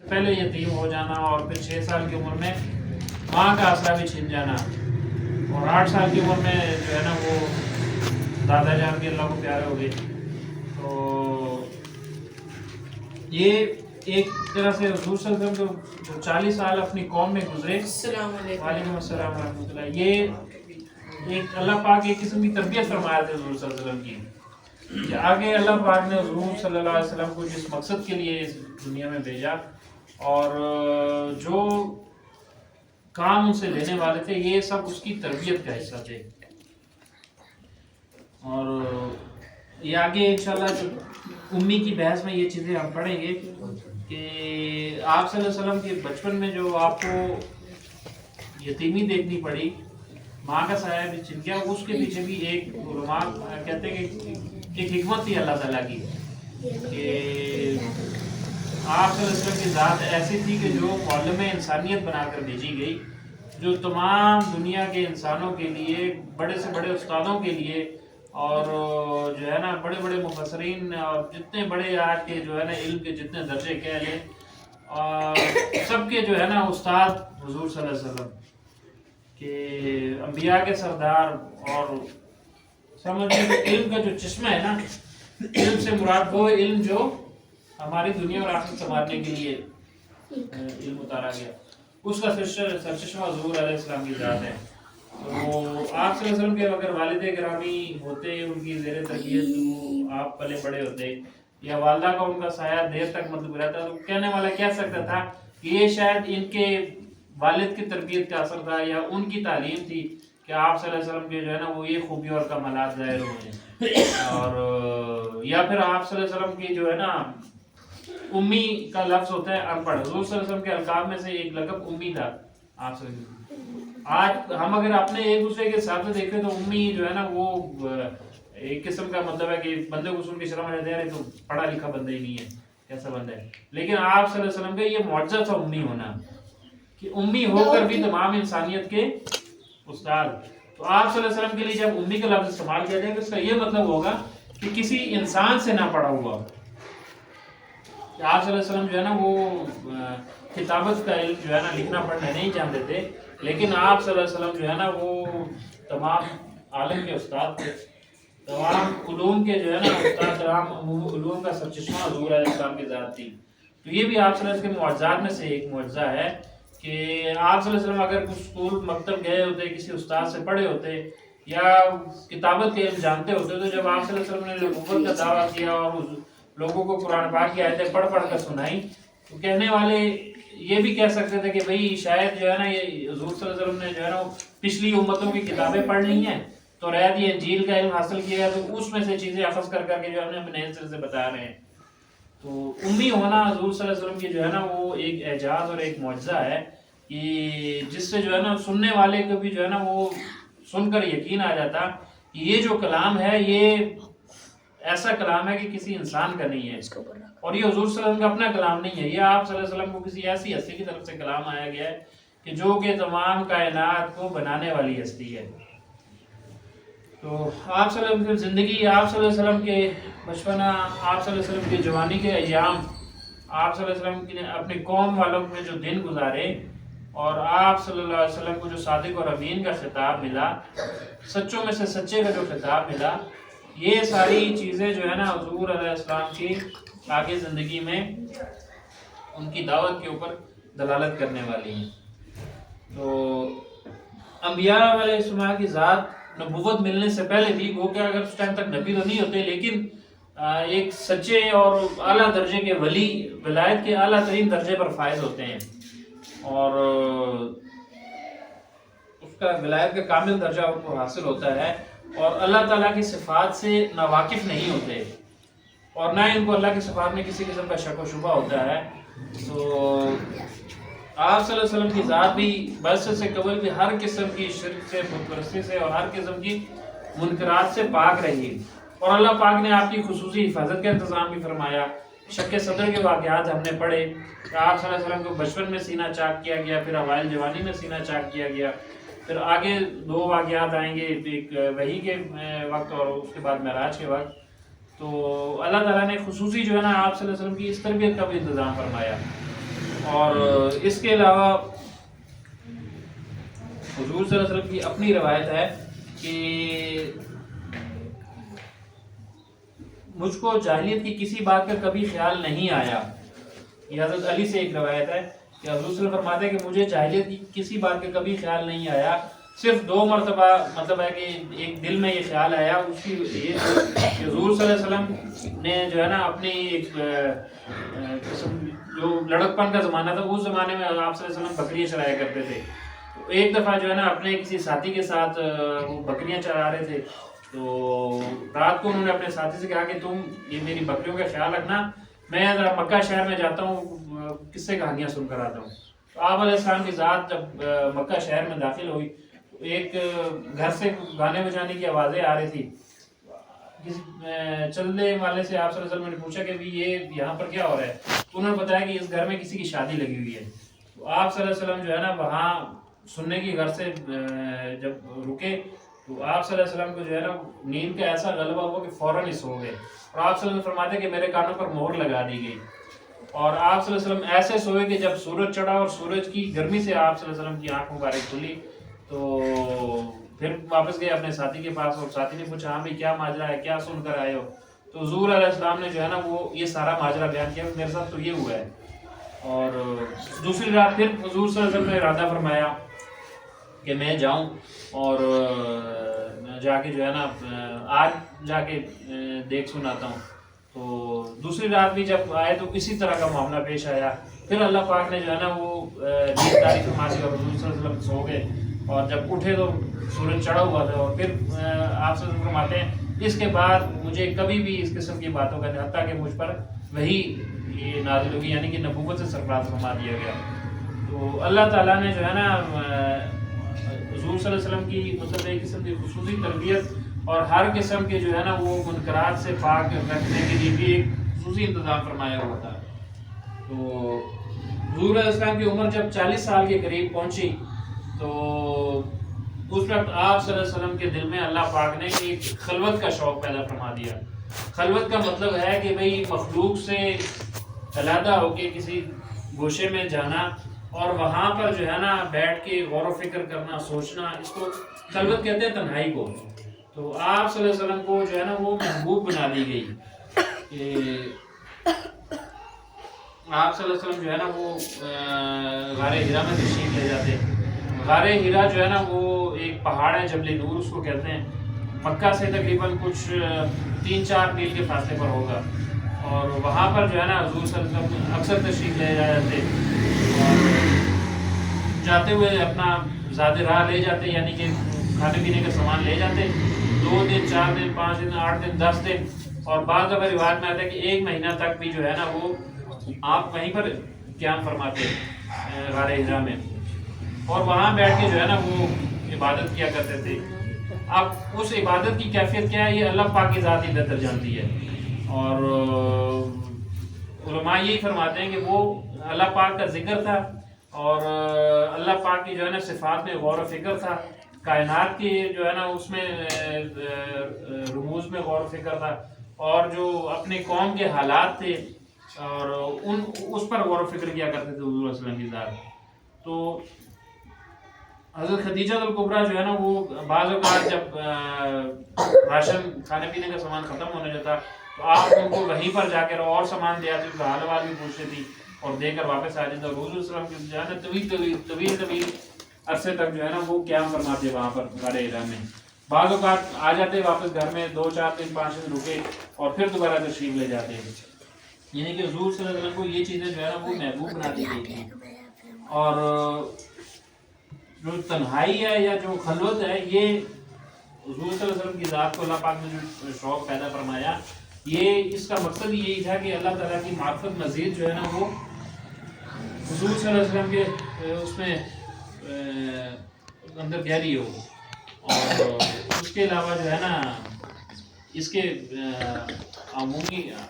پہلے یتیم ہو جانا اور پھر 6 سال کی عمر میں ماں کا آسرا بھی چھن جانا اور 8 سال کی عمر میں جو ہے نا وہ دادا جان کے اللہ کو پیارے ہو گئے. تو یہ ایک طرح سے حضور صلی اللہ علیہ وسلم جو 40 سال اپنی قوم میں گزرے. السلام علیکم. وعلیکم السلام ورحمۃ اللہ. یہ ایک اللہ پاک ایک قسم کی تربیت فرمایا تھا حضور صلی اللہ علیہ وسلم کی کہ آگے اللہ پاک نے حضور صلی اللہ علیہ وسلم کو جس مقصد کے لیے اس دنیا میں بھیجا اور جو کام ان سے لینے والے تھے یہ سب اس کی تربیت کا حصہ تھے. اور یہ آگے انشاءاللہ جو امی کی بحث میں یہ چیزیں ہم پڑھیں گے کہ آپ صلی اللہ علیہ وسلم کے بچپن میں جو آپ کو یتیمی دیکھنی پڑی, ماں کا سایہ بھی چھن گیا, اس کے پیچھے بھی ایک علماء کہتے ہیں کہ ایک حکمت تھی اللہ تعالیٰ کی کہ آپ صلی اللہ علیہ وسلم کی ذات ایسی تھی کہ جو معلم انسانیت بنا کر بھیجی گئی, جو تمام دنیا کے انسانوں کے لیے, بڑے سے بڑے استادوں کے لیے اور جو ہے نا بڑے بڑے مفسرین اور جتنے بڑے آج کے جو ہے نا علم کے جتنے درجے کہہ لیں اور سب کے جو ہے نا استاد حضور صلی اللہ علیہ وسلم کہ انبیاء کے سردار. اور سمجھیں کہ علم کا جو چشمہ ہے نا, علم سے مراد وہ علم جو ہماری دنیا اور آخرت سنوارنے کے لیے علم اتارا گیا, اس کا سرچشمہ حضور علیہ السلام کی ذات ہے. تو آپ صلی اللہ علیہ وسلم کے اگر والد گرامی ہوتے, ان کی زیر تربیت جو آپ پلے بڑے ہوتے, یا والدہ کا ان کا سایہ دیر تک مطلب رہتا, تو کہنے والا کہہ سکتا تھا کہ یہ شاید ان کے والد کی تربیت کا اثر تھا یا ان کی تعلیم تھی کہ آپ صلی اللہ علیہ وسلم کے جو ہے نا وہ یہ خوبی اور کمالات ظاہر ہوئے ہیں. اور یا پھر آپ صلی اللہ علیہ وسلم کی جو ہے نا امی کا لفظ ہوتا ہے ان پڑھ. حضور صلی اللہ علیہ وسلم کے القاب میں سے ایک لقب امی تھا آپ صلی اللہ علیہ وسلم. آج ہم اگر اپنے ایک دوسرے کے حساب سے دیکھیں تو امی جو ہے نا وہ ایک قسم کا مطلب ہے کہ بندے کو سن کے شرم آ جاتا ہے, تو پڑھا لکھا بندہ ہی نہیں ہے, کیسا بندہ ہے. لیکن آپ صلی اللہ علیہ وسلم کا یہ معجزہ تھا امی ہونا, کہ امی ہو کر بھی تمام انسانیت کے استاد. تو آپ صلی اللہ علیہ وسلم کے لیے جب امی کا لفظ استعمال کیا جائے گا, اس کا یہ مطلب ہوگا کہ کسی انسان سے نہ پڑھا ہوا. کہ آپ صلی اللہ علیہ وسلم جو ہے نا وہ کتابت کا علم جو ہے نا لکھنا پڑھنا نہیں جانتے تھے, لیکن آپ صلی اللہ علیہ وسلم جو ہے نا وہ تمام عالم کے استاد تھے, تمام علوم کے جو ہے نا استاد, تمام علوم کا سرچشمہ حضور علیہ السلام کی ذات تھی. تو یہ بھی آپ صلی اللہ علیہ وسلم کے معجزات میں سے ایک معجزہ ہے کہ آپ صلی اللہ علیہ وسلم اگر کچھ اسکول مکتب گئے ہوتے, کسی استاد سے پڑھے ہوتے یا کتابت کے علم جانتے ہوتے, تو جب آپ صلی اللہ علیہ وسلم نے نبوت کا دعویٰ کیا اور لوگوں کو قرآن پاک کی آیتیں پڑھ پڑھ کر سنائی, تو کہنے والے یہ بھی کہہ سکتے تھے کہ بھئی شاید جو ہے نا یہ حضور صلی اللہ علیہ وسلم نے جو ہے نا پچھلی امتوں کی کتابیں پڑھ لی ہیں, توریت یا انجیل کا علم حاصل کیا ہے, تو اس میں سے چیزیں اخذ کر کر کے جو ہم نے نئے سرے سے بتا رہے ہیں. تو امی ہونا حضور صلی اللہ علیہ وسلم کی جو ہے نا وہ ایک اعجاز اور ایک معجزہ ہے کہ جس سے جو ہے نا سننے والے کو بھی جو ہے نا وہ سن کر یقین آ جاتا کہ یہ جو کلام ہے یہ ایسا کلام ہے کہ کسی انسان کا نہیں ہے, اور یہ حضور صلی اللہ علیہ وسلم کا اپنا کلام نہیں ہے, یہ آپ صلی اللہ علیہ وسلم کو کسی ایسی ہستی کی طرف سے کلام آیا گیا ہے کہ جو کہ تمام کائنات کو بنانے والی ہستی ہے. تو آپ صلی اللہ علیہ وسلم کی زندگی, آپ صلی اللہ علیہ وسلم کے بچپنا, آپ صلی اللہ علیہ وسلم کی جوانی کے ایام, آپ صلی اللہ علیہ وسلم نے اپنی قوم والوں میں جو دن گزارے, اور آپ صلی اللہ علیہ وسلم کو جو صادق اور امین کا خطاب ملا, سچوں میں سے سچے کا جو خطاب ملا, یہ ساری چیزیں جو ہے نا حضور علیہ السلام کی آگے زندگی میں ان کی دعوت کے اوپر دلالت کرنے والی ہیں. تو انبیاء علیہ السلام کی ذات نبوت ملنے سے پہلے بھی, وہ کہ اگر اس ٹائم تک نبی تو نہیں ہوتے, لیکن ایک سچے اور اعلیٰ درجے کے ولی ولایت کے اعلیٰ ترین درجے پر فائز ہوتے ہیں, اور اس کا ولایت کا کامل درجہ ان کو حاصل ہوتا ہے, اور اللہ تعالیٰ کی صفات سے ناواقف نہیں ہوتے, اور نہ ان کو اللہ کی صفات میں کسی قسم کا شک و شبہ ہوتا ہے. تو آپ صلی اللہ علیہ وسلم کی ذات بھی بعثت سے قبل بھی ہر قسم کی شرک سے, بت پرستی سے اور ہر قسم کی منکرات سے پاک رہی, اور اللہ پاک نے آپ کی خصوصی حفاظت کا انتظام بھی فرمایا. شک صدر کے واقعات ہم نے پڑھے کہ آپ صلی اللہ علیہ وسلم کو بچپن میں سینہ چاک کیا گیا, پھر اوائل جوانی میں سینہ چاک کیا گیا, پھر آگے 2 واقعات آئیں گے, ایک وحی کے وقت اور اس کے بعد معراج کے وقت. تو اللہ تعالیٰ نے خصوصی جو ہے نا آپ صلی اللہ علیہ وسلم کی اس تربیت کا بھی انتظام فرمایا, اور اس کے علاوہ حضور صلی اللہ علیہ وسلم کی اپنی روایت ہے کہ مجھ کو جاہلیت کی کسی بات کا کبھی خیال نہیں آیا. یہ حضرت علی سے ایک روایت ہے کہ حضور صلی اللہ علیہ وسلم فرماتے ہیں کہ مجھے جاہلیت کی کسی بات کا کبھی خیال نہیں آیا, صرف 2 مرتبہ مطلب ہے کہ ایک دل میں یہ خیال آیا اس کی یہ کہ حضور صلی اللہ علیہ وسلم نے جو ہے نا اپنی ایک قسم جو لڑکپن کا زمانہ تھا اس زمانے میں آپ صلی اللہ علیہ وسلم بکریاں چرایا کرتے تھے. تو ایک دفعہ جو ہے نا اپنے کسی ساتھی کے ساتھ وہ بکریاں چرا رہے تھے, تو رات کو انہوں نے اپنے ساتھی سے کہا کہ تم یہ میری بکریوں کا خیال رکھنا, میں ذرا مکہ شہر میں جاتا ہوں قصے کہانیاں سن کر آتا ہوں. تو آپ علیہ السلام کی ذات جب مکہ شہر میں داخل ہوئی تو ایک گھر سے گانے بجانے کی آوازیں آ رہی تھی. چلنے والے سے آپ صلی اللہ علیہ وسلم نے پوچھا کہ یہ یہاں پر کیا ہو رہا ہے, تو انہوں نے بتایا کہ اس گھر میں کسی کی شادی لگی ہوئی ہے. تو آپ صلی اللہ علیہ وسلم جو ہے نا وہاں سننے کی گھر سے جب رکے تو آپ صلی اللہ علیہ وسلم کو جو ہے نا نیند کا ایسا غلبہ ہوا کہ فوراً ہی سو گئے. اور آپ صلی اللہ علیہ وسلم فرماتے ہیں کہ میرے کانوں پر مہر لگا دی گئی, اور آپ صلی اللہ علیہ وسلم ایسے سوئے کہ جب سورج چڑھا اور سورج کی گرمی سے آپ صلی اللہ علیہ وسلم کی آنکھ مبارک کھلی تو پھر واپس گئے اپنے ساتھی کے پاس, اور ساتھی نے پوچھا ہاں بھائی کیا ماجرا ہے, کیا سن کر آئے ہو؟ تو حضور علیہ السلام نے جو ہے نا وہ یہ سارا ماجرا بیان کیا, میرے ساتھ تو یہ ہوا ہے. اور دوسری رات پھر حضور صلی اللہ علیہ وسلم نے ارادہ فرمایا کہ میں جاؤں اور جا کے جو ہے نا آج جا کے دیکھ سناتا ہوں. تو دوسری رات بھی جب آئے تو اسی طرح کا معاملہ پیش آیا. پھر اللہ پاک نے جو ہے نا وہ نیند طاری فرما دی اور حضور صلی اللہ علیہ وسلم سو گئے, اور جب اٹھے تو سورج چڑھا ہوا تھا. اور پھر آپ صلی اللہ علیہ وسلم فرماتے ہیں اس کے بعد مجھے کبھی بھی اس قسم کی باتوں کا نہیں, حتیٰ کہ مجھ پر وہی یہ نازل ہوگی, یعنی کہ نبوت سے سرفراز فرما دیا گیا. تو اللہ تعالیٰ نے جو ہے نا حضور صلی اللہ علیہ وسلم کی مطلب ایک قسم کی خصوصی تربیت اور ہر قسم کے جو ہے نا وہ منکرات سے پاک رکھنے کے لیے بھی ایک خصوصی انتظام فرمایا ہوا تھا. تو حضور علیہ السلام کی عمر جب 40 سال کے قریب پہنچی تو اس وقت آپ صلی اللہ علیہ وسلم کے دل میں اللہ پاک نے ایک خلوت کا شوق پیدا فرما دیا. خلوت کا مطلب ہے کہ بھئی مخلوق سے علیحدہ ہو کے کسی گوشے میں جانا اور وہاں پر جو ہے نا بیٹھ کے غور و فکر کرنا, سوچنا, اس کو خلوت کہتے ہیں, تنہائی کو. تو آپ صلی اللہ علیہ وسلم کو جو ہے نا وہ محبوب بنا دی گئی کہ آپ صلی اللہ علیہ وسلم جو ہے نا وہ غار ہرا میں تشریف لے جاتے. غار ہرا جو ہے نا وہ ایک پہاڑ ہے, جبل نور اس کو کہتے ہیں, مکہ سے تقریباً کچھ 3-4 میل کے فاصلے پر ہوگا. اور وہاں پر جو ہے نا حضور صلی اللہ علیہ وسلم اکثر تشریف لے جاتے اور جاتے ہوئے اپنا زاد راہ لے جاتے, یعنی کہ کھانے پینے کا سامان لے جاتے. 2 دن 4 دن 5 دن 8 دن 10 دن اور بعض دفعہ روایت میں آتا ہے کہ 1 مہینہ تک بھی جو ہے نا وہ آپ وہیں پر قیام فرماتے غار ہرا میں, اور وہاں بیٹھ کے جو ہے نا وہ عبادت کیا کرتے تھے. اب اس عبادت کی کیفیت کیا ہے یہ اللہ پاک کی ذات ہی بہتر جانتی ہے. اور علماء یہی فرماتے ہیں کہ وہ اللہ پاک کا ذکر تھا اور اللہ پاک کی جو ہے نا صفات میں غور و فکر تھا, کائنات کی جو ہے نا اس میں رموز میں غور و فکر تھا, اور جو اپنے قوم کے حالات تھے اور اس پر غور و فکر کیا کرتے تھے حضور صلی اللہ علیہ وسلم کی ذات. تو حضرت خدیجہ الکبریٰ جو ہے نا وہ بعض اوقات جب راشن کھانے پینے کا سامان ختم ہونے جاتا تو آپ ان کو وہیں پر جا کر اور سامان دے آتے, ان کا حال حوال بھی پوچھتے تھی اور دے کر واپس آ جاتے. اور حضور صلی اللہ علیہ وسلم جو ہے نا طویل عرصے تک جو ہے نا وہ قیام فرماتے وہاں پر غار ہرا میں. بعض اوقات آ جاتے واپس گھر میں 2-4 دن 5 دن رکے اور پھر دوبارہ تشریف لے جاتے ہیں. یعنی کہ حضور صلی اللہ علیہ وسلم کو یہ چیزیں جو ہے نا وہ محبوب بنا دی گئی تھی. اور جو تنہائی ہے یا جو خلوت ہے یہ حضور صلی اللہ علیہ وسلم کی ذات کو اللہ پاک نے جو شوق پیدا فرمایا, یہ اس کا مقصد یہی تھا کہ اللہ تعالیٰ کی معرفت مزید جو ہے نا وہ حضور صلی اللہ علیہ وسلم کے اس میں اندر گہری ہو. اور اس کے علاوہ جو ہے نا اس کے عمومی